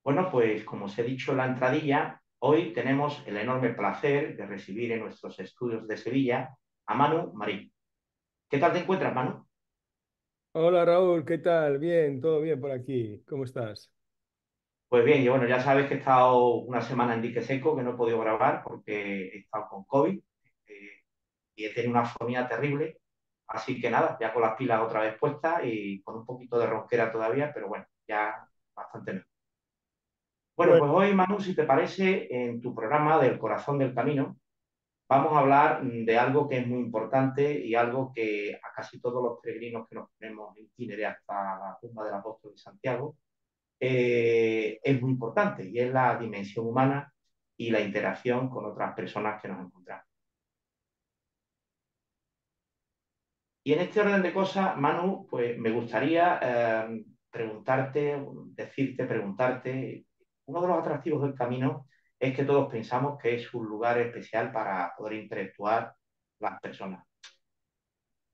Bueno, pues como os he dicho en la entradilla, hoy tenemos el enorme placer de recibir en nuestros estudios de Sevilla a Manu Marín. ¿Qué tal te encuentras, Manu? Hola Raúl, ¿qué tal? Bien, todo bien por aquí. ¿Cómo estás? Pues bien, yo, bueno, ya sabes que he estado una semana en dique seco, que no he podido grabar porque he estado con COVID y he tenido una afonía terrible. Así que nada, ya con las pilas otra vez puestas y con un poquito de ronquera todavía, pero bueno, ya bastante mejor. Bueno, Bueno, pues hoy, Manu, si te parece, en tu programa del Corazón del Camino, vamos a hablar de algo que es muy importante y algo que a casi todos los peregrinos que nos ponemos en itinerario hasta la tumba del apóstol de Santiago es muy importante y es la dimensión humana y la interacción con otras personas que nos encontramos. Y en este orden de cosas, Manu, pues me gustaría preguntarte, uno de los atractivos del camino es que todos pensamos que es un lugar especial para poder interactuar las personas.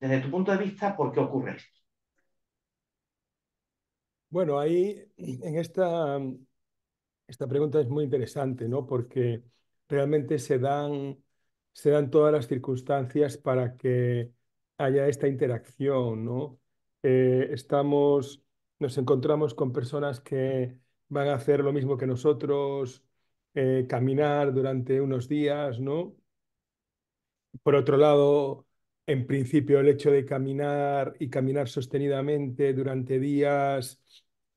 Desde tu punto de vista, ¿por qué ocurre esto? bueno, ahí en esta pregunta es muy interesante, ¿no? Porque realmente se dan todas las circunstancias para que haya esta interacción, ¿no? Estamos, nos encontramos con personas que van a hacer lo mismo que nosotros, caminar durante unos días, ¿no? Por otro lado, en principio, el hecho de caminar y caminar sostenidamente durante días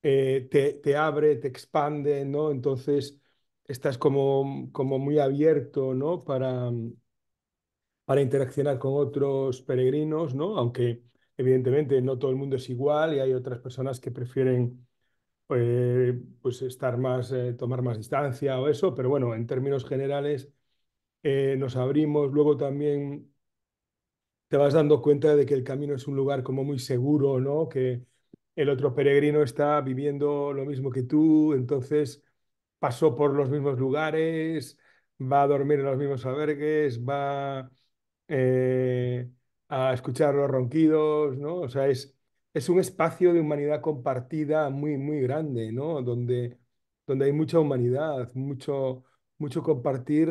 te abre, te expande, ¿no? Entonces, estás como muy abierto, ¿no? Para interaccionar con otros peregrinos, ¿no? Aunque evidentemente no todo el mundo es igual y hay otras personas que prefieren pues estar más, tomar más distancia o eso, pero bueno, en términos generales nos abrimos. Luego también te vas dando cuenta de que el camino es un lugar como muy seguro, ¿no? Que el otro peregrino está viviendo lo mismo que tú, entonces pasó por los mismos lugares, va a dormir en los mismos albergues, va eh, a escuchar los ronquidos, ¿no? O sea, es un espacio de humanidad compartida muy, muy grande, ¿no? Donde hay mucha humanidad, mucho compartir.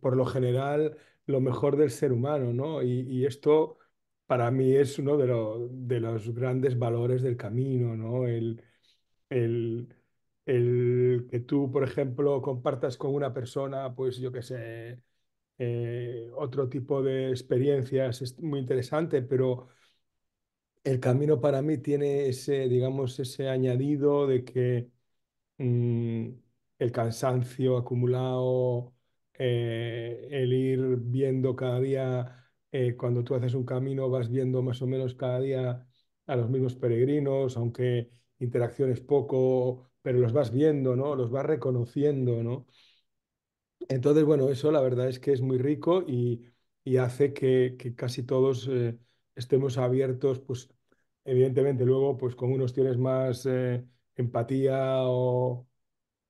Por lo general lo mejor del ser humano, ¿no? Y esto para mí es uno de los grandes valores del camino, ¿no? El, el que tú, por ejemplo, compartas con una persona, pues yo qué sé, otro tipo de experiencias es muy interesante, pero el camino para mí tiene ese, digamos, ese añadido de que mm, el cansancio acumulado, el ir viendo cada día, cuando tú haces un camino, vas viendo más o menos cada día a los mismos peregrinos, aunque interacciones poco, pero los vas viendo, ¿no? Los vas reconociendo, ¿no? Entonces, bueno, eso la verdad es que es muy rico y hace que casi todos estemos abiertos, pues evidentemente luego pues con unos tienes más empatía o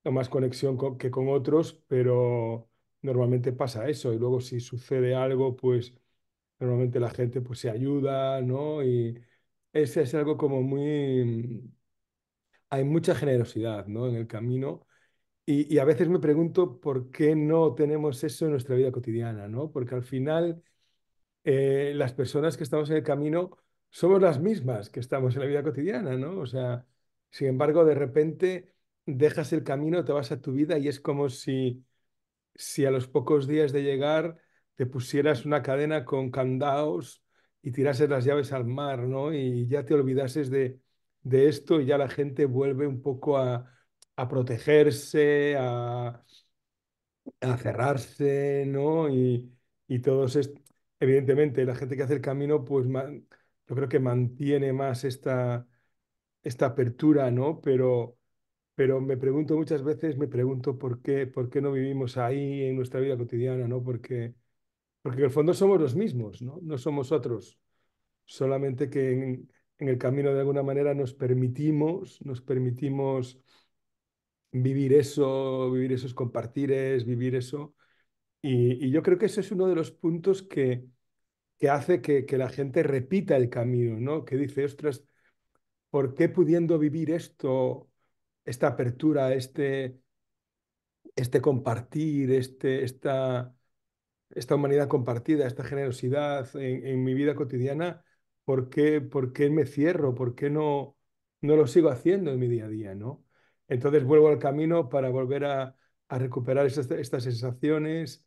más conexión que con otros, pero normalmente pasa eso y luego si sucede algo, pues normalmente la gente pues se ayuda, ¿no? Y ese es algo como muy... Hay mucha generosidad, ¿no? En el camino y a veces me pregunto por qué no tenemos eso en nuestra vida cotidiana, ¿no? Porque al final las personas que estamos en el camino somos las mismas que estamos en la vida cotidiana, ¿no? O sea, sin embargo, de repente dejas el camino, te vas a tu vida y es como si a los pocos días de llegar te pusieras una cadena con candados y tirases las llaves al mar, ¿no? Y ya te olvidases de esto y ya la gente vuelve un poco a protegerse, a cerrarse, ¿no? Y todos, evidentemente, la gente que hace el camino, pues yo creo que mantiene más esta apertura, ¿no? Pero me pregunto muchas veces, me pregunto por qué no vivimos ahí en nuestra vida cotidiana, ¿no? Porque en el fondo somos los mismos, ¿no? No somos otros, solamente que en el camino de alguna manera nos permitimos vivir esos compartires, vivir eso. Y yo creo que ese es uno de los puntos que hace que la gente repita el camino, ¿no? Que dice, ostras, ¿por qué pudiendo vivir esto? esta apertura, este compartir, esta humanidad compartida, esta generosidad en mi vida cotidiana, por qué me cierro? ¿Por qué no lo sigo haciendo en mi día a día, ¿no? Entonces vuelvo al camino para volver a recuperar estas sensaciones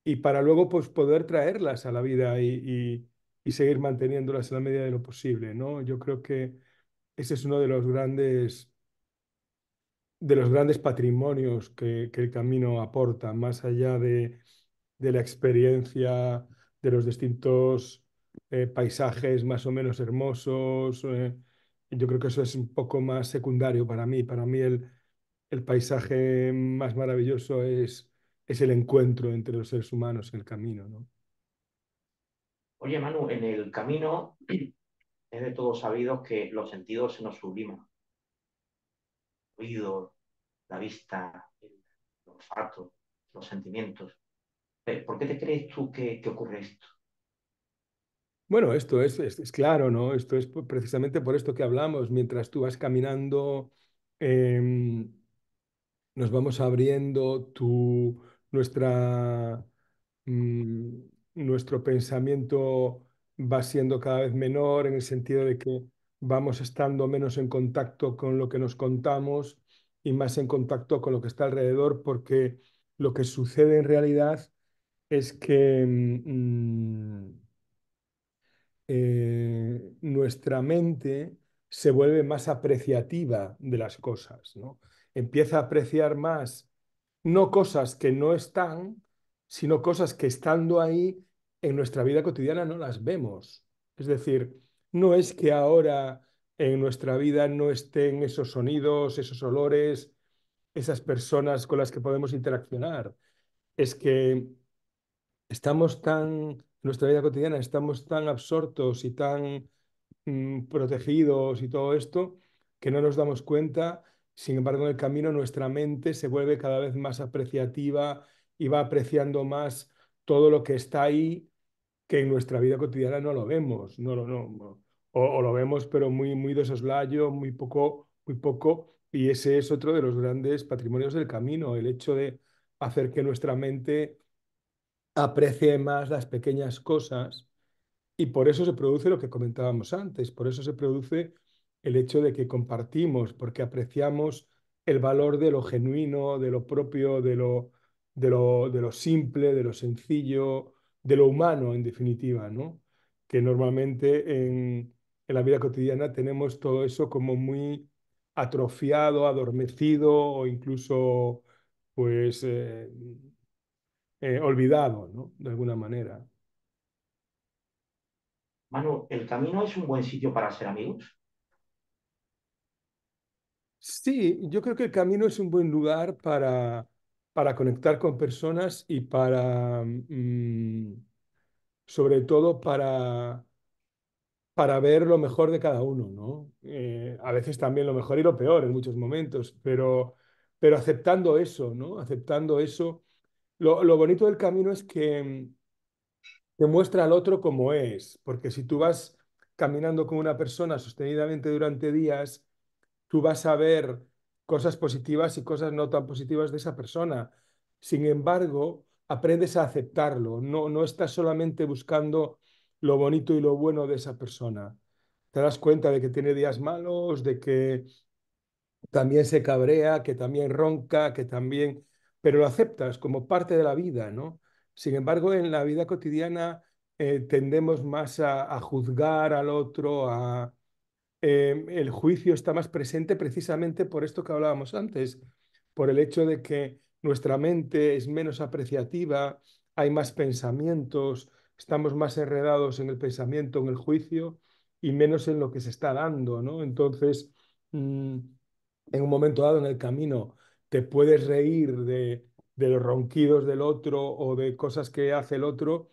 y para luego pues, poder traerlas a la vida y seguir manteniéndolas en la medida de lo posible, ¿no? Yo creo que ese es uno de los grandes patrimonios que el camino aporta, más allá de la experiencia de los distintos paisajes más o menos hermosos. Yo creo que eso es un poco más secundario para mí. Para mí el paisaje más maravilloso es el encuentro entre los seres humanos en el camino, ¿no? Oye, Manu, en el camino es de todos sabidos que los sentidos se nos subliman. El oído, la vista, el olfato, los sentimientos. ¿Por qué te crees tú que ocurre esto? Bueno, esto es claro, ¿no? Esto es precisamente por esto que hablamos. Mientras tú vas caminando, em, nos vamos abriendo nuestra, mm, nuestro pensamiento va siendo cada vez menor en el sentido de que vamos estando menos en contacto con lo que nos contamos y más en contacto con lo que está alrededor, porque lo que sucede en realidad es que nuestra mente se vuelve más apreciativa de las cosas, ¿no? Empieza a apreciar más, no cosas que no están, sino cosas que estando ahí en nuestra vida cotidiana no las vemos. Es decir, no es que ahora en nuestra vida no estén esos sonidos, esos olores, esas personas con las que podemos interaccionar. Es que estamos en nuestra vida cotidiana estamos tan absortos y tan protegidos y todo esto que no nos damos cuenta. Sin embargo, en el camino nuestra mente se vuelve cada vez más apreciativa y va apreciando más todo lo que está ahí que en nuestra vida cotidiana no lo vemos, o lo vemos pero muy de soslayo, muy poco, y ese es otro de los grandes patrimonios del camino, el hecho de hacer que nuestra mente aprecie más las pequeñas cosas y por eso se produce lo que comentábamos antes, por eso se produce el hecho de que compartimos, porque apreciamos el valor de lo genuino, de lo propio, de lo simple, de lo sencillo, de lo humano, en definitiva, ¿no? Que normalmente en la vida cotidiana tenemos todo eso como muy atrofiado, adormecido o incluso, pues, olvidado, ¿no? De alguna manera. Manu, ¿el camino es un buen sitio para ser amigos? Sí, yo creo que el camino es un buen lugar para conectar con personas y sobre todo para ver lo mejor de cada uno, ¿no? A veces también lo mejor y lo peor en muchos momentos, pero aceptando eso, ¿no? Aceptando eso. Lo bonito del camino es que te muestra al otro como es, porque si tú vas caminando con una persona sostenidamente durante días, tú vas a ver cosas positivas y cosas no tan positivas de esa persona. Sin embargo, aprendes a aceptarlo, no estás solamente buscando lo bonito y lo bueno de esa persona. Te das cuenta de que tiene días malos, de que también se cabrea, que también ronca, que también, pero lo aceptas como parte de la vida, ¿no? Sin embargo, en la vida cotidiana tendemos más a juzgar al otro, el juicio está más presente precisamente por esto que hablábamos antes, por el hecho de que nuestra mente es menos apreciativa, hay más pensamientos, estamos más enredados en el pensamiento, en el juicio y menos en lo que se está dando, ¿no? Entonces, mm, en un momento dado en el camino te puedes reír de los ronquidos del otro o de cosas que hace el otro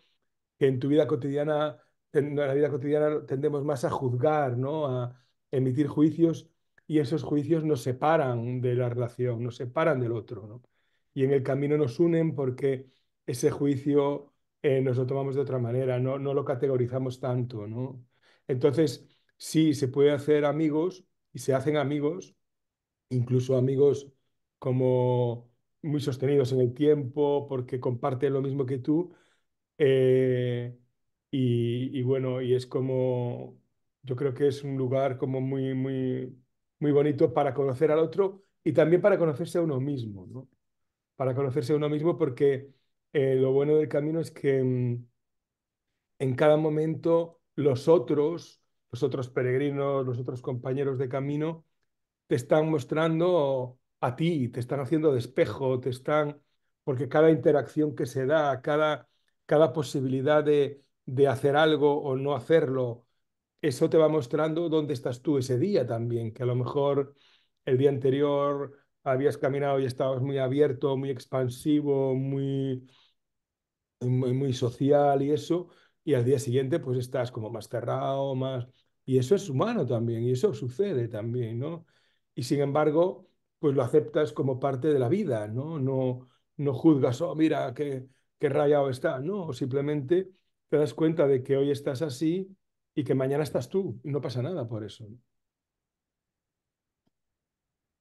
que en tu vida cotidiana, en la vida cotidiana tendemos más a juzgar, ¿no? A emitir juicios y esos juicios nos separan de la relación, nos separan del otro, ¿no? Y en el camino nos unen porque ese juicio nos lo tomamos de otra manera, no lo categorizamos tanto, ¿no? Entonces, sí, se puede hacer amigos y se hacen amigos incluso amigos como muy sostenidos en el tiempo, porque comparten lo mismo que tú. eh, y bueno, y es como, yo creo que es un lugar como muy, muy, muy bonito para conocer al otro y también para conocerse a uno mismo, ¿no? Para conocerse a uno mismo porque lo bueno del camino es que en cada momento los otros peregrinos, los otros compañeros de camino, te están mostrando a ti, te están haciendo de espejo, porque cada interacción que se da, cada posibilidad de hacer algo o no hacerlo, eso te va mostrando dónde estás tú ese día también, que a lo mejor el día anterior habías caminado y estabas muy abierto, muy expansivo, muy social y eso, y al día siguiente pues estás como más cerrado, más... Y eso es humano también, y eso sucede también, ¿no? Y sin embargo, pues lo aceptas como parte de la vida, ¿no? No juzgas, oh, mira, qué rayado está, no, simplemente te das cuenta de que hoy estás así y que mañana estás tú, y no pasa nada por eso, ¿no?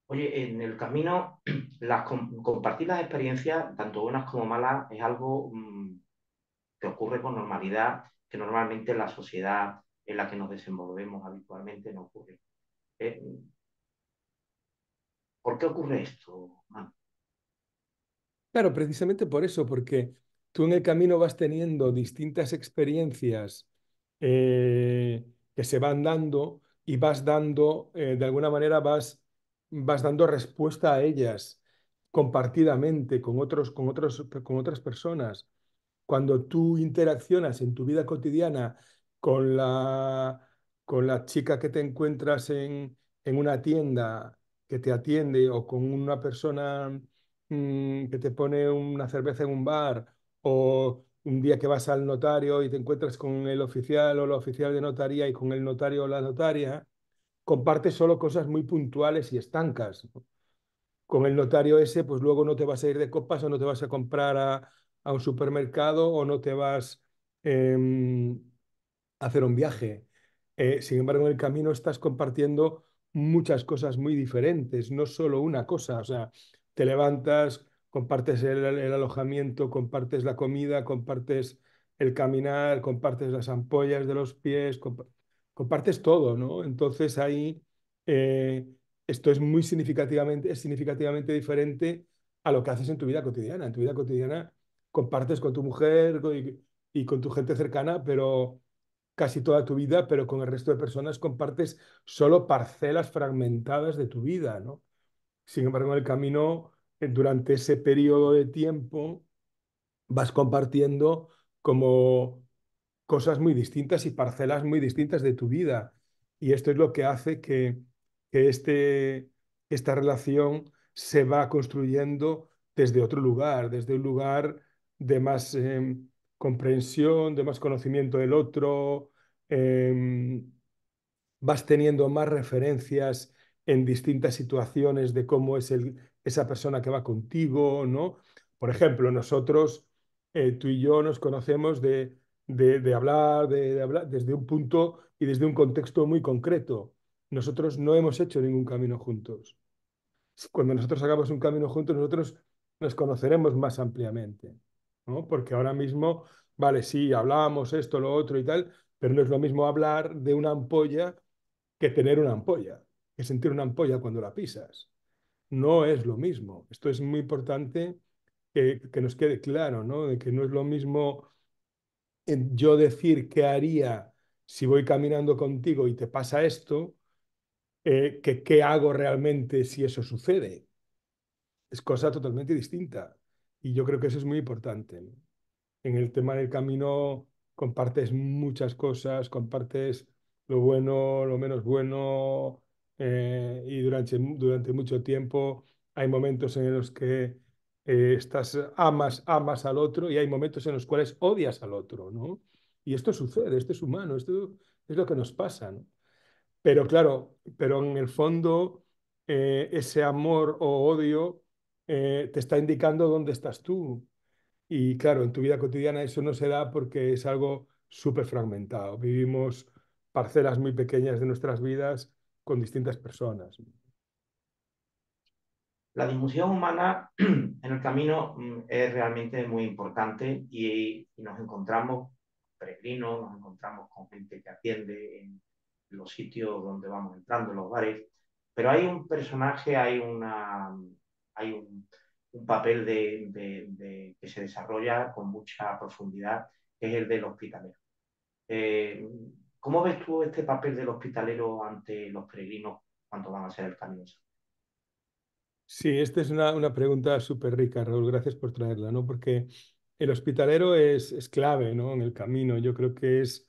Oye, en el camino, compartir las experiencias, tanto buenas como malas, es algo que ocurre con normalidad, que normalmente en la sociedad en la que nos desenvolvemos habitualmente no ocurre. Eh, ¿Por qué ocurre esto, Manu? Claro, precisamente por eso, porque tú en el camino vas teniendo distintas experiencias eh, que se van dando y vas dando, de alguna manera vas dando respuesta a ellas compartidamente con otras personas. Cuando tú interaccionas en tu vida cotidiana con con la chica que te encuentras en una tienda que te atiende o con una persona que te pone una cerveza en un bar o un día que vas al notario y te encuentras con el oficial o la oficial de notaría y con el notario o la notaria, compartes solo cosas muy puntuales y estancas, ¿no? Con el notario ese, pues luego no te vas a ir de copas o no te vas a comprar a un supermercado o no te vas em, a hacer un viaje. Sin embargo, en el camino estás compartiendo muchas cosas muy diferentes, no solo una cosa. O sea, te levantas, compartes el alojamiento, compartes la comida, compartes el caminar, compartes las ampollas de los pies, compartes todo, ¿no? Entonces ahí eh, esto es significativamente diferente a lo que haces en tu vida cotidiana. En tu vida cotidiana compartes con tu mujer y con tu gente cercana, pero casi toda tu vida, pero con el resto de personas compartes solo parcelas fragmentadas de tu vida, ¿no? Sin embargo, en el camino, durante ese periodo de tiempo, vas compartiendo como cosas muy distintas y parcelas muy distintas de tu vida. Y esto es lo que hace que esta relación se va construyendo desde otro lugar, desde un lugar de más comprensión, de más conocimiento del otro. em, Vas teniendo más referencias en distintas situaciones de cómo es esa persona que va contigo, ¿no? Por ejemplo, nosotros, tú y yo nos conocemos de hablar desde un punto y desde un contexto muy concreto. Nosotros no hemos hecho ningún camino juntos. Cuando nosotros hagamos un camino juntos, nosotros nos conoceremos más ampliamente, ¿no? Porque ahora mismo, vale, sí, hablamos esto, lo otro y tal, pero no es lo mismo hablar de una ampolla que tener una ampolla, que sentir una ampolla cuando la pisas. No es lo mismo. Esto es muy importante que nos quede claro, ¿no? De que no es lo mismo yo decir qué haría si voy caminando contigo y te pasa esto, que qué hago realmente si eso sucede. Es cosa totalmente distinta. Y yo creo que eso es muy importante, ¿no? En el tema del camino compartes muchas cosas, compartes lo bueno, lo menos bueno, y durante mucho tiempo hay momentos en los que amas al otro y hay momentos en los cuales odias al otro, ¿no? Y esto sucede, esto es humano, esto es lo que nos pasa, ¿no? Pero claro, pero en el fondo ese amor o odio te está indicando dónde estás tú. Y claro, en tu vida cotidiana eso no se da porque es algo súper fragmentado. Vivimos parcelas muy pequeñas de nuestras vidas con distintas personas. La dimensión humana en el camino es realmente muy importante y nos encontramos peregrinos, nos encontramos con gente que atiende en los sitios donde vamos entrando, en los bares, pero hay un personaje, hay un papel que se desarrolla con mucha profundidad, que es el del hospitalero. Eh, ¿Cómo ves tú este papel del hospitalero ante los peregrinos cuando van a hacer el camino? Sí, esta es una pregunta súper rica, Raúl. Gracias por traerla, ¿no? Porque el hospitalero es clave, ¿no? En el camino. Yo creo que es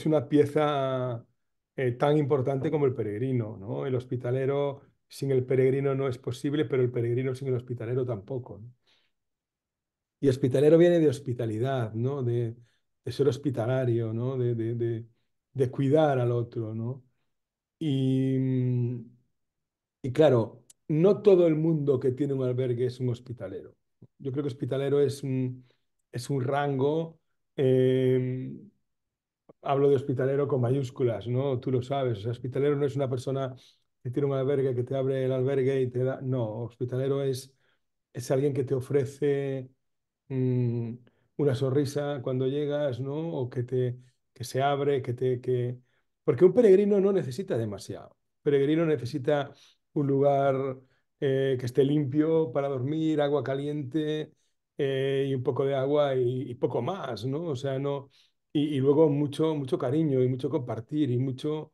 una pieza tan importante como el peregrino, ¿no? El hospitalero sin el peregrino no es posible, pero el peregrino sin el hospitalero tampoco, ¿no? Y hospitalero viene de hospitalidad, ¿no? De ser hospitalario, ¿no? De cuidar al otro, ¿no? Y, y claro, no todo el mundo que tiene un albergue es un hospitalero. Yo creo que hospitalero es un rango, eh, hablo de hospitalero con mayúsculas, ¿no? Tú lo sabes. O sea, hospitalero no es una persona que tiene un albergue, que te abre el albergue y te da. No, hospitalero es alguien que te ofrece mm, una sonrisa cuando llegas, ¿no? O que se abre, Porque un peregrino no necesita demasiado. Un peregrino necesita un lugar que esté limpio para dormir, agua caliente y un poco de agua y poco más, ¿no? O sea, no. Y luego mucho cariño y mucho compartir y mucho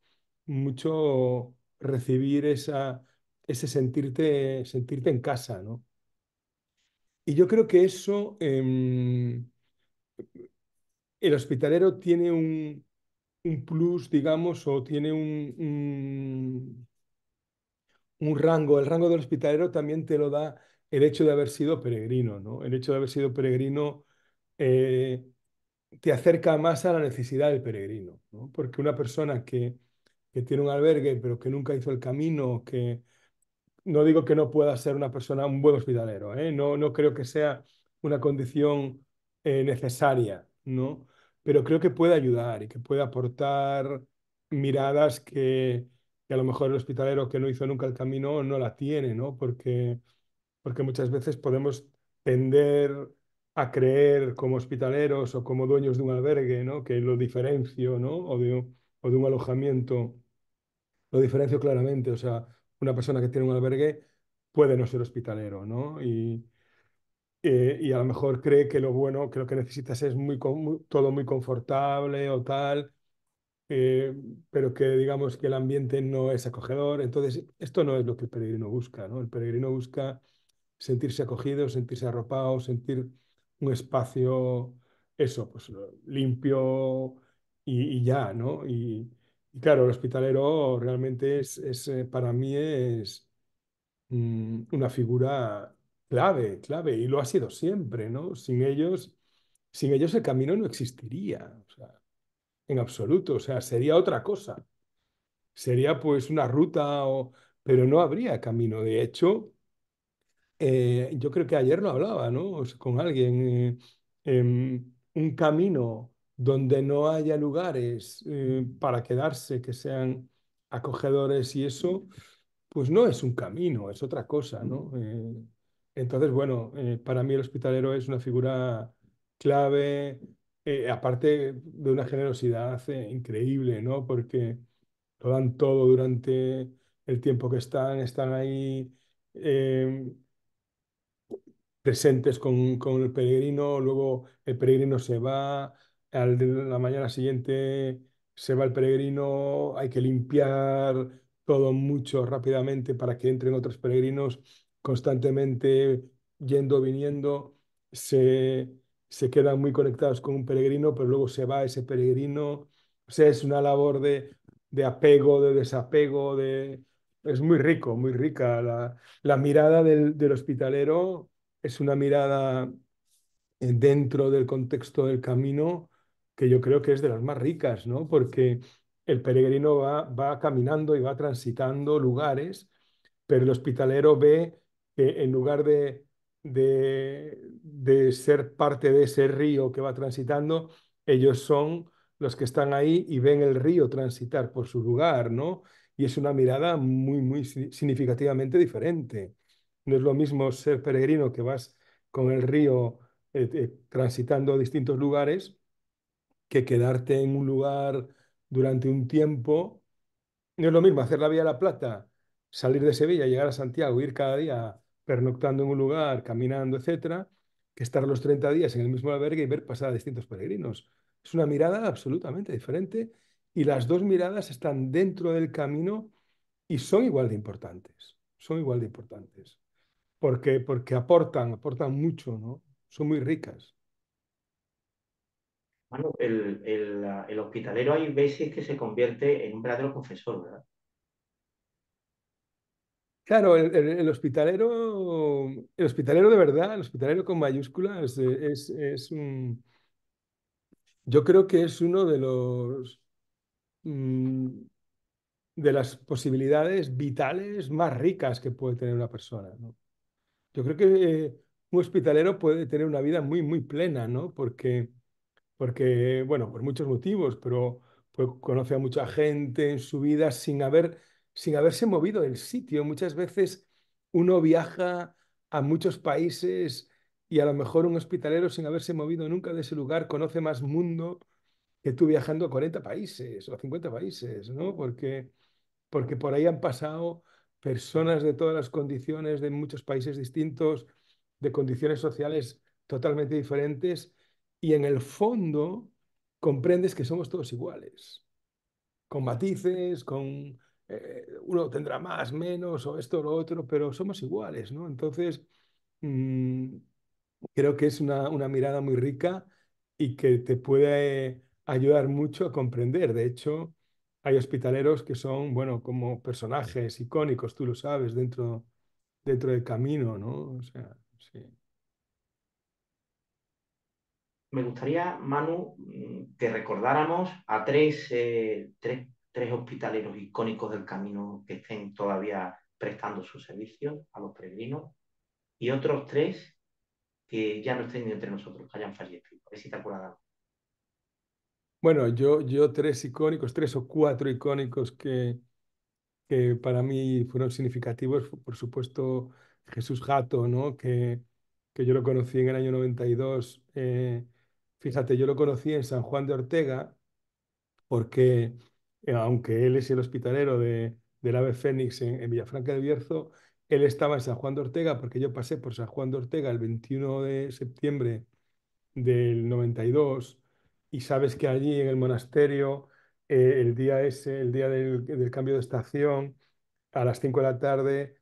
recibir ese sentirte en casa, ¿no? Y yo creo que eso, el hospitalero tiene un plus, digamos, o tiene un rango. El rango del hospitalero también te lo da el hecho de haber sido peregrino, ¿no? El hecho de haber sido peregrino eh, te acerca más a la necesidad del peregrino, ¿no? Porque una persona que tiene un albergue, pero que nunca hizo el camino, que no digo que no pueda ser una persona, un buen hospitalero, ¿eh? No, no creo que sea una condición necesaria, ¿no? Pero creo que puede ayudar y que puede aportar miradas que a lo mejor el hospitalero que no hizo nunca el camino no la tiene, ¿no? Porque muchas veces podemos tender a creer como hospitaleros o como dueños de un albergue, ¿no? Que lo diferencio, ¿no? O de un alojamiento lo diferencio claramente. O sea, una persona que tiene un albergue puede no ser hospitalero, ¿no? Y a lo mejor cree que lo bueno, que lo que necesitas es todo muy confortable o tal, eh, pero que digamos que el ambiente no es acogedor. Entonces, esto no es lo que el peregrino busca, ¿no? El peregrino busca sentirse acogido, sentirse arropado, sentir un espacio, eso, pues limpio y ya, ¿no? Y claro, el hospitalero realmente para mí es una figura clave, clave, y lo ha sido siempre, ¿no? Sin ellos el camino no existiría, o sea, en absoluto, o sea, sería otra cosa, sería pues una ruta, pero no habría camino. De hecho, yo creo que ayer lo hablaba, ¿no? O sea, con alguien. Un camino donde no haya lugares para quedarse que sean acogedores y eso, pues no es un camino, es otra cosa, ¿no? Entonces, bueno, para mí el hospitalero es una figura clave, aparte de una generosidad increíble, ¿no? Porque lo dan todo durante el tiempo que están ahí. eh, Presentes con el peregrino, luego el peregrino se va, de la mañana siguiente se va el peregrino, hay que limpiar todo mucho rápidamente para que entren otros peregrinos constantemente yendo, viniendo, se, se quedan muy conectados con un peregrino, pero luego se va ese peregrino, o sea, es una labor de apego, de desapego, es muy rico, muy rica la mirada del hospitalero es una mirada dentro del contexto del camino que yo creo que es de las más ricas, ¿no? Porque el peregrino va caminando y va transitando lugares, pero el hospitalero ve que en lugar de ser parte de ese río que va transitando, ellos son los que están ahí y ven el río transitar por su lugar, ¿no? y es una mirada muy, muy significativamente diferente. No es lo mismo ser peregrino que vas con el río transitando distintos lugares que quedarte en un lugar durante un tiempo. No es lo mismo hacer la Vía de la Plata, salir de Sevilla, llegar a Santiago, ir cada día pernoctando en un lugar, caminando, etcétera, que estar los 30 días en el mismo albergue y ver pasar a distintos peregrinos. Es una mirada absolutamente diferente y las dos miradas están dentro del camino y son igual de importantes. Son igual de importantes. Porque aportan mucho, ¿no? Son muy ricas. Bueno, el hospitalero hay veces que se convierte en un verdadero confesor, ¿verdad? Claro, el hospitalero de verdad, el hospitalero con mayúsculas, es un, yo creo que es uno mm, de las posibilidades vitales más ricas que puede tener una persona, ¿no? Yo creo que un hospitalero puede tener una vida muy, muy plena, ¿no? Porque, bueno, por muchos motivos, pero pues, conoce a mucha gente en su vida sin haberse movido del sitio. Muchas veces uno viaja a muchos países y a lo mejor un hospitalero sin haberse movido nunca de ese lugar conoce más mundo que tú viajando a 40 países o a 50 países, ¿no? Porque por ahí han pasado personas de todas las condiciones, de muchos países distintos, de condiciones sociales totalmente diferentes, y en el fondo comprendes que somos todos iguales, con matices, uno tendrá más, menos, o esto o lo otro, pero somos iguales, ¿no? Entonces, mm, creo que es una mirada muy rica y que te puede ayudar mucho a comprender. De hecho, hay hospitaleros que son, bueno, como personajes icónicos, tú lo sabes, dentro del camino, ¿no? O sea, sí. Me gustaría, Manu, que recordáramos a tres hospitaleros icónicos del camino que estén todavía prestando sus servicios a los peregrinos y otros tres que ya no estén entre nosotros, que hayan fallecido. A ver si te acuerdas. Bueno, yo tres icónicos, tres o cuatro icónicos que para mí fueron significativos, por supuesto, Jesús Jato, ¿no? Que yo lo conocí en el año 92. Fíjate, yo lo conocí en San Juan de Ortega porque, aunque él es el hospitalero del Ave Fénix en Villafranca del Bierzo, él estaba en San Juan de Ortega porque yo pasé por San Juan de Ortega el 21 de septiembre del 92 y sabes que allí en el monasterio, el día ese, el día del cambio de estación, a las 5 de la tarde,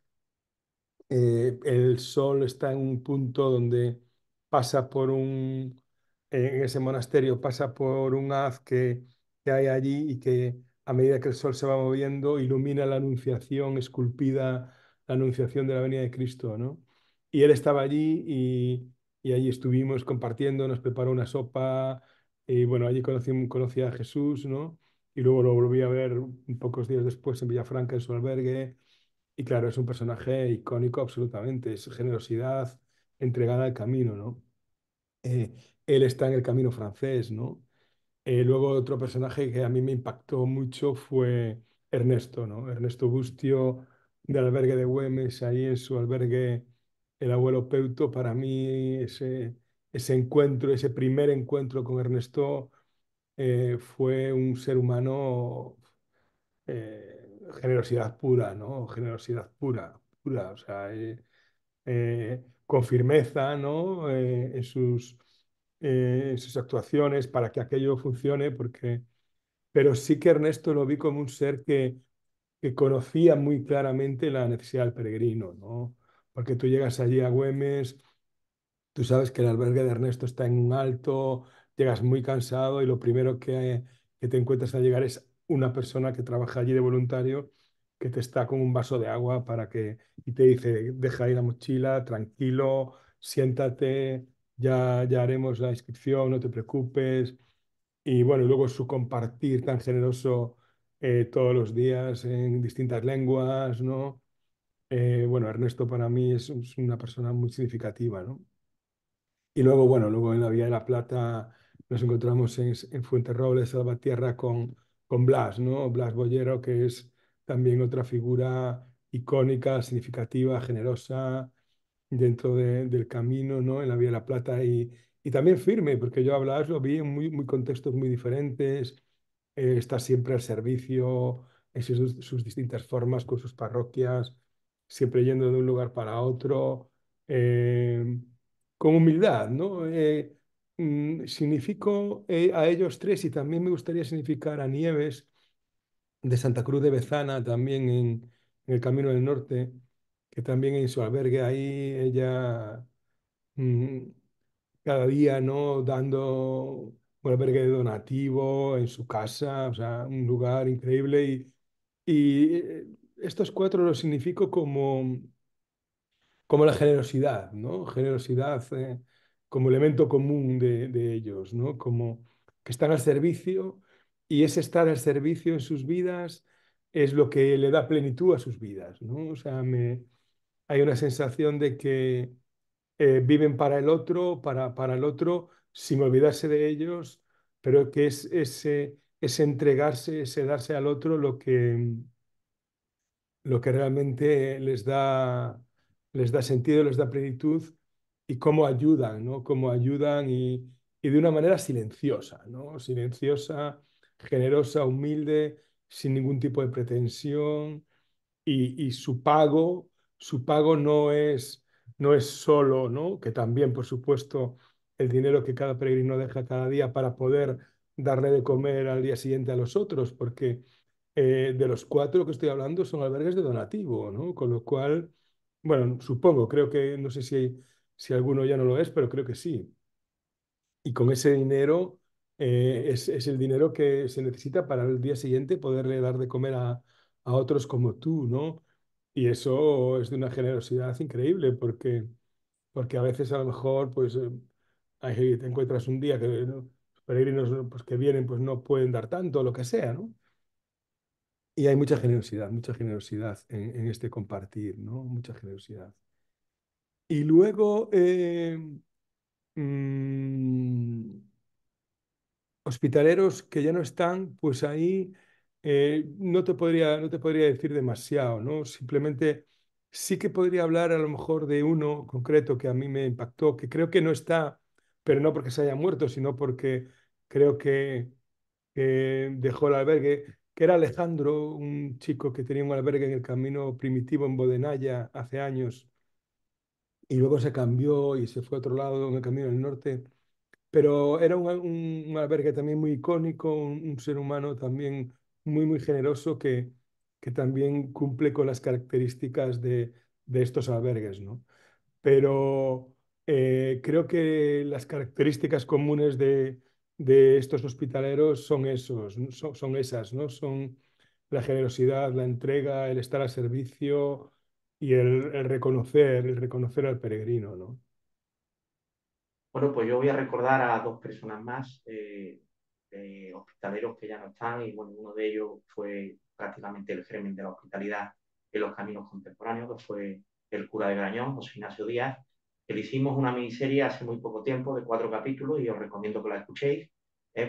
el sol está en un punto donde pasa en ese monasterio pasa por un haz que hay allí y que a medida que el sol se va moviendo ilumina la anunciación esculpida, la anunciación de la venida de Cristo, ¿no? Y él estaba allí y allí estuvimos compartiendo, nos preparó una sopa y bueno, allí conocí a Jesús, ¿no? Y luego lo volví a ver pocos días después en Villafranca, en su albergue. Y claro, es un personaje icónico absolutamente, es generosidad entregada al camino, ¿no? Eh, Él está en el camino francés, ¿no? Luego otro personaje que a mí me impactó mucho fue Ernesto, ¿no? Ernesto Bustio del albergue de Güemes, ahí en su albergue El Abuelo Peuto, para mí ese encuentro, ese primer encuentro con Ernesto fue un ser humano, generosidad pura, ¿no? Generosidad pura, pura, o sea, con firmeza, ¿no? En sus actuaciones para que aquello funcione, pero sí que Ernesto lo vi como un ser que conocía muy claramente la necesidad del peregrino, ¿no? Porque tú llegas allí a Güemes. Tú sabes que el albergue de Ernesto está en un alto, llegas muy cansado y lo primero que te encuentras al llegar es una persona que trabaja allí de voluntario que te está con un vaso de agua y te dice, deja ahí la mochila, tranquilo, siéntate, ya haremos la inscripción, no te preocupes. Y bueno, y luego su compartir tan generoso todos los días en distintas lenguas, ¿no? Bueno, Ernesto para mí es una persona muy significativa, ¿no? Y luego, bueno, luego en la Vía de la Plata nos encontramos en Fuenterrobles, Salvatierra, con Blas, ¿no? Blas Bollero, que es también otra figura icónica, significativa, generosa dentro del camino, ¿no? En la Vía de la Plata y también firme, porque yo a Blas lo vi en muy contextos muy diferentes, está siempre al servicio en sus distintas formas, con sus parroquias, siempre yendo de un lugar para otro, eh, con humildad, ¿no? Significo a ellos tres y también me gustaría significar a Nieves de Santa Cruz de Bezana, también en el Camino del Norte, que también en su albergue ahí ella mm, cada día, ¿no? Dando un albergue de donativo en su casa, o sea, un lugar increíble. Y estos cuatro los significo como la generosidad, ¿no? Generosidad como elemento común de ellos, ¿no? Como que están al servicio y ese estar al servicio en sus vidas es lo que le da plenitud a sus vidas, ¿no? O sea, hay una sensación de que viven para el otro, para el otro, sin olvidarse de ellos, pero que es ese entregarse, ese darse al otro lo que realmente les da sentido, les da plenitud y cómo ayudan, ¿no? Cómo ayudan y de una manera silenciosa, ¿no? Silenciosa, generosa, humilde, sin ningún tipo de pretensión y su pago no es solo, ¿no? Que también, por supuesto, el dinero que cada peregrino deja cada día para poder darle de comer al día siguiente a los otros, porque de los cuatro que estoy hablando son albergues de donativo, ¿no? Con lo cual, bueno, supongo, creo que, no sé si alguno ya no lo es, pero creo que sí. Y con ese dinero es el dinero que se necesita para el día siguiente poderle dar de comer a otros como tú, ¿no? Y eso es de una generosidad increíble porque a veces a lo mejor pues ahí te encuentras un día que ¿no? Los peregrinos ¿no? pues, que vienen pues no pueden dar tanto, lo que sea, ¿no? Y hay mucha generosidad en este compartir, ¿no? Mucha generosidad. Y luego, mm, hospitaleros que ya no están, pues ahí no te podría decir demasiado, ¿no? Simplemente sí que podría hablar a lo mejor de uno concreto que a mí me impactó, que creo que no está, pero no porque se haya muerto, sino porque creo que dejó el albergue, que era Alejandro, un chico que tenía un albergue en el Camino Primitivo en Bodenaya hace años y luego se cambió y se fue a otro lado en el Camino del Norte. Pero era un albergue también muy icónico, un ser humano también muy generoso que también cumple con las características de estos albergues, ¿no? Pero creo que las características comunes de estos hospitaleros son esos, ¿no? Son esas, ¿no? Son la generosidad, la entrega, el estar al servicio y el reconocer al peregrino, ¿no? Bueno, pues yo voy a recordar a dos personas más, hospitaleros que ya no están, y bueno, uno de ellos fue prácticamente el germen de la hospitalidad en los caminos contemporáneos, que fue el cura de Grañón, José Ignacio Díaz, que le hicimos una miniserie hace muy poco tiempo de 4 capítulos y os recomiendo que la escuchéis,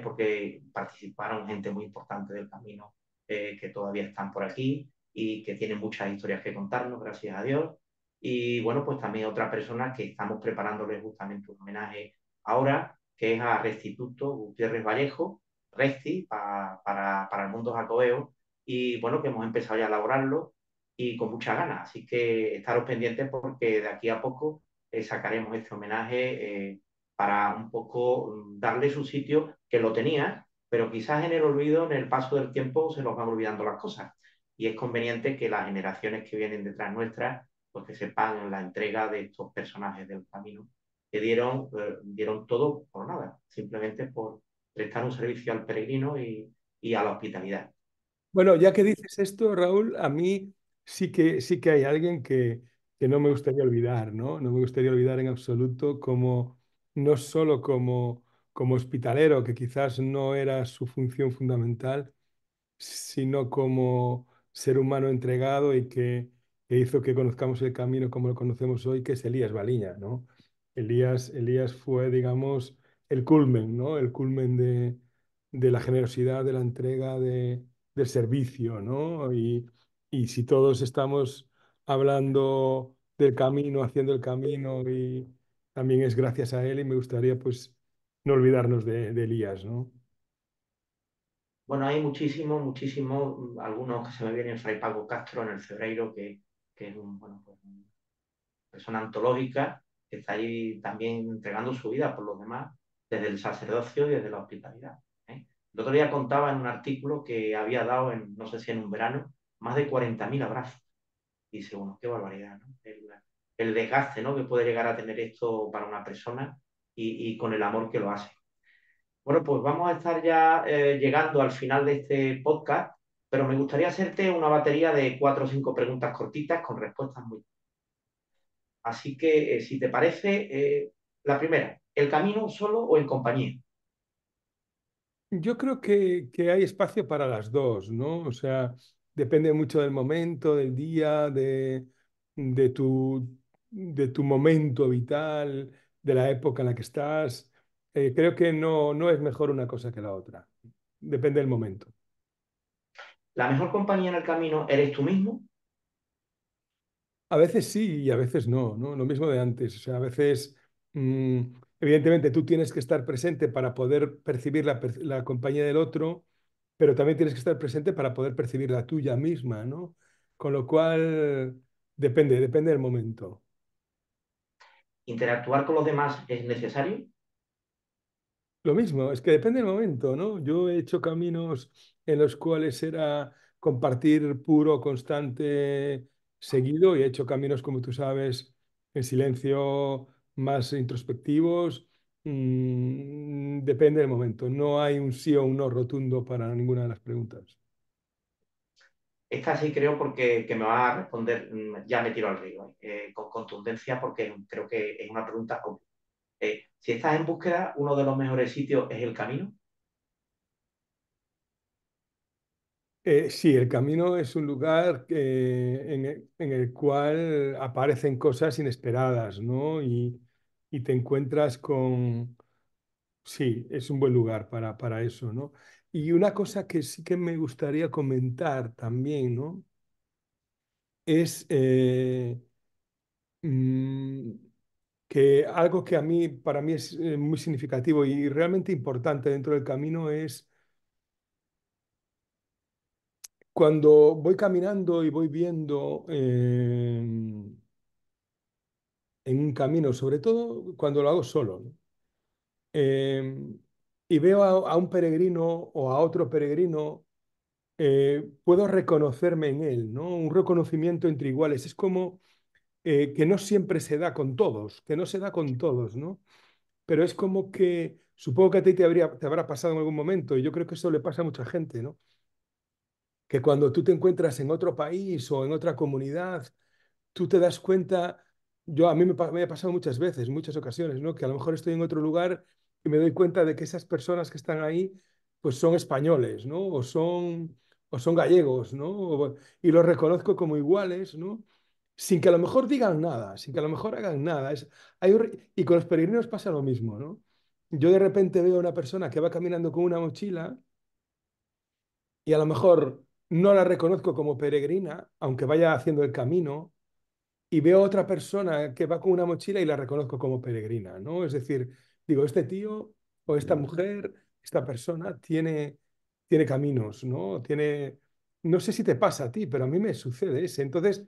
porque participaron gente muy importante del camino que todavía están por aquí y que tienen muchas historias que contarnos, gracias a Dios. Y bueno, pues también otra persona que estamos preparándole justamente un homenaje ahora, que es a Restituto Gutiérrez Vallejo, Resti, para el mundo jacobeo. Y bueno, que hemos empezado ya a elaborarlo y con muchas ganas. Así que estaros pendientes porque de aquí a poco sacaremos este homenaje para un poco darle su sitio que lo tenía, pero quizás en el olvido, en el paso del tiempo, se nos van olvidando las cosas. Y es conveniente que las generaciones que vienen detrás nuestras pues que sepan la entrega de estos personajes del camino, que dieron todo por nada, simplemente por prestar un servicio al peregrino y a la hospitalidad. Bueno, ya que dices esto, Raúl, a mí sí que hay alguien que no me gustaría olvidar, ¿no? No me gustaría olvidar en absoluto como, no solo como hospitalero, que quizás no era su función fundamental, sino como ser humano entregado que hizo que conozcamos el camino como lo conocemos hoy, que es Elías Baliña, ¿no? Elías fue, digamos, el culmen, ¿no? El culmen de la generosidad, de la entrega, del servicio, ¿no? Y si todos estamos hablando del camino, haciendo el camino, y también es gracias a él, y me gustaría pues no olvidarnos de Elías, ¿no? Bueno, hay muchísimos, muchísimos, algunos que se me vienen, Fray Paco Castro en el Cebreiro, que es un, bueno, pues, una persona antológica que está ahí también entregando su vida por los demás, desde el sacerdocio y desde la hospitalidad. ¿Eh? El otro día contaba en un artículo que había dado, en, no sé si en un verano, más de 40.000 abrazos. Y dice, bueno, qué barbaridad, ¿no? El desgaste, ¿no? Que puede llegar a tener esto para una persona y con el amor que lo hace. Bueno, pues vamos a estar ya llegando al final de este podcast, pero me gustaría hacerte una batería de 4 o 5 preguntas cortitas con respuestas muy... Así que, si te parece, la primera, ¿el camino solo o en compañía? Yo creo que hay espacio para las dos, ¿no? O sea, depende mucho del momento, del día, de de tu momento vital, de la época en la que estás. Creo que no es mejor una cosa que la otra. Depende del momento. ¿La mejor compañía en el camino eres tú mismo? A veces sí y a veces no, ¿no? Lo mismo de antes. O sea, a veces, mm, evidentemente, tú tienes que estar presente para poder percibir la compañía del otro, pero también tienes que estar presente para poder percibir la tuya misma, ¿no? Con lo cual, depende del momento. ¿Interactuar con los demás es necesario? Lo mismo, es que depende del momento, ¿no? Yo he hecho caminos en los cuales era compartir puro, constante, seguido, y he hecho caminos, como tú sabes, en silencio, más introspectivos. Depende del momento. No hay un sí o un no rotundo para ninguna de las preguntas. Esta sí creo porque que me va a responder, ya me tiro al río, con contundencia porque creo que es una pregunta obvia. Si estás en búsqueda, uno de los mejores sitios es el camino. Sí, el camino es un lugar en el cual aparecen cosas inesperadas, ¿no? Y te encuentras con... Sí, es un buen lugar para eso, ¿no? Y una cosa que sí que me gustaría comentar también, ¿no? Es mm, que algo que a mí, para mí es muy significativo y realmente importante dentro del camino es cuando voy caminando y voy viendo en un camino, sobre todo cuando lo hago solo, ¿no? Eh, y veo a un peregrino o a otro peregrino, puedo reconocerme en él, ¿no? Un reconocimiento entre iguales. Es como que no siempre se da con todos, que no se da con todos, ¿no? Pero es como que, supongo que a ti te habrá pasado en algún momento, y yo creo que eso le pasa a mucha gente, ¿no? Que cuando tú te encuentras en otro país o en otra comunidad, tú te das cuenta, yo a mí me ha pasado muchas veces, muchas ocasiones, ¿no? Que a lo mejor estoy en otro lugar y me doy cuenta de que esas personas que están ahí, pues son españoles, ¿no? O son gallegos, ¿no? Y los reconozco como iguales, ¿no? Sin que a lo mejor digan nada, sin que a lo mejor hagan nada. Y con los peregrinos pasa lo mismo, ¿no? Yo de repente veo a una persona que va caminando con una mochila y a lo mejor no la reconozco como peregrina, aunque vaya haciendo el camino, y veo a otra persona que va con una mochila y la reconozco como peregrina, ¿no? Es decir, digo, este tío o esta mujer, esta persona tiene caminos, ¿no? No sé si te pasa a ti, pero a mí me sucede ese. Entonces,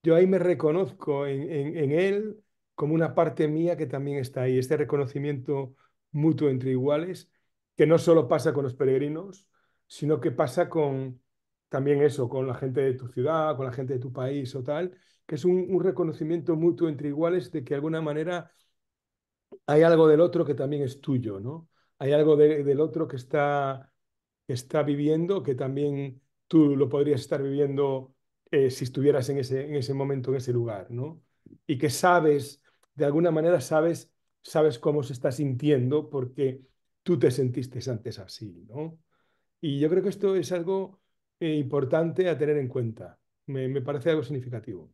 yo ahí me reconozco en él como una parte mía que también está ahí, este reconocimiento mutuo entre iguales, que no solo pasa con los peregrinos, sino que pasa con también eso, con la gente de tu ciudad, con la gente de tu país o tal, que es un reconocimiento mutuo entre iguales de que de alguna manera hay algo del otro que también es tuyo, ¿no? Hay algo del otro que está viviendo que también tú lo podrías estar viviendo si estuvieras en ese momento, en ese lugar, ¿no? Y que sabes, de alguna manera sabes cómo se está sintiendo porque tú te sentiste antes así, ¿no? Y yo creo que esto es algo importante a tener en cuenta. Me parece algo significativo.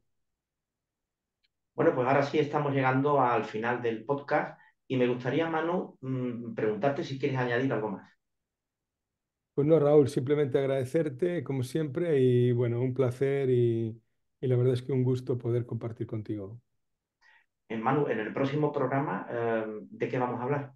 Bueno, pues ahora sí estamos llegando al final del podcast y me gustaría, Manu, preguntarte si quieres añadir algo más. Pues no, Raúl, simplemente agradecerte, como siempre, y bueno, un placer y la verdad es que un gusto poder compartir contigo. Manu, en el próximo programa, ¿de qué vamos a hablar?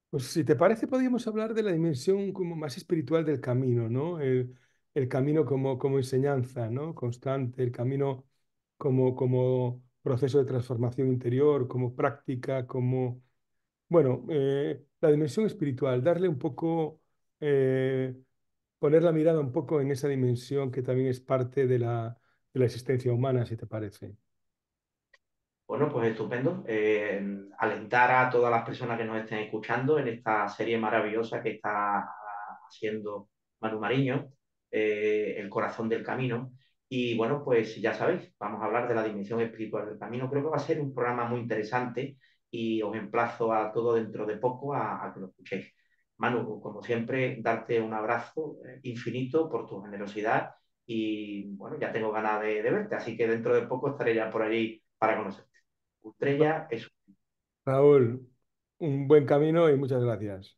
Pues si te parece, podríamos hablar de la dimensión como más espiritual del camino, ¿no? El camino como enseñanza, ¿no? Constante, el camino como proceso de transformación interior, como práctica, como, bueno, la dimensión espiritual, darle un poco, eh, poner la mirada un poco en esa dimensión que también es parte de la existencia humana, si te parece. Bueno, pues estupendo. Alentar a todas las personas que nos estén escuchando en esta serie maravillosa que está haciendo Manu Mariño, El corazón del camino. Y bueno, pues ya sabéis, vamos a hablar de la dimensión espiritual del camino. Creo que va a ser un programa muy interesante y os emplazo a todo dentro de poco a que lo escuchéis. Manu, como siempre, darte un abrazo infinito por tu generosidad y bueno, ya tengo ganas de verte, así que dentro de poco estaré ya por allí para conocerte. Estrella es Raúl, un buen camino y muchas gracias.